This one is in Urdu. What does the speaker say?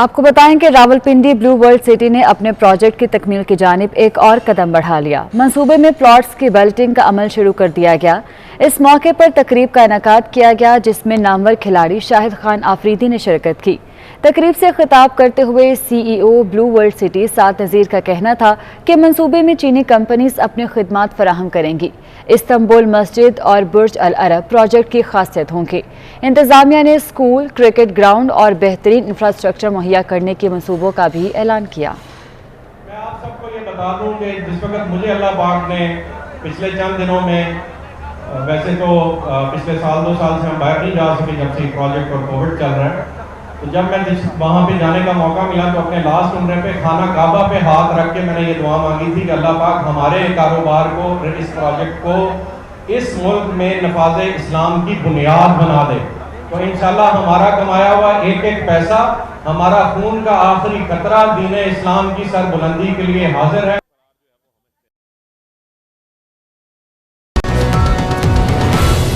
آپ کو بتائیں کہ راولپنڈی بلو ورلڈ سٹی نے اپنے پروجیکٹ کی تکمیل کی جانب ایک اور قدم بڑھا لیا۔ منصوبے میں پلاٹس کی بیلٹنگ کا عمل شروع کر دیا گیا۔ اس موقع پر تقریب کا انعقاد کیا گیا جس میں نامور کھلاڑی شاہد خان آفریدی نے شرکت کی۔ تقریب سے خطاب کرتے ہوئے سی ای او بلو ورلڈ سٹی سعد نذیر کا کہنا تھا کہ منصوبے میں چینی کمپنیز اپنی خدمات فراہم کریں گی۔ استنبول مسجد اور برج العرب پروجیکٹ کی خاصیت ہوں گے۔ انتظامیہ نے اسکول، کرکٹ گراؤنڈ اور بہترین انفراسٹرکچر مہیا کرنے کے منصوبوں کا بھی اعلان کیا۔ میں آپ سب کو یہ بتا دوں کہ جس وقت مجھے اللہ پاک نے پچھلے چند دنوں میں ویسے تو پچھلے سال 2 سال سے ہم باہر نہیں جا سکے جب سے پروجیکٹ اور کووڈ چل رہا ہے، تو جب میں وہاں پہ جانے کا موقع ملا تو اپنے لاسٹ عمرے پہ خانہ کعبہ پہ ہاتھ رکھ کے میں نے یہ دعا مانگی تھی کہ اللہ پاک ہمارے کاروبار کو، اس پروجیکٹ کو اس ملک میں نفاذ اسلام کی بنیاد بنا دے۔ تو انشاءاللہ ہمارا کمایا ہوا ایک ایک پیسہ، ہمارا خون کا آخری قطرہ دین اسلام کی سربلندی کے لیے حاضر ہے۔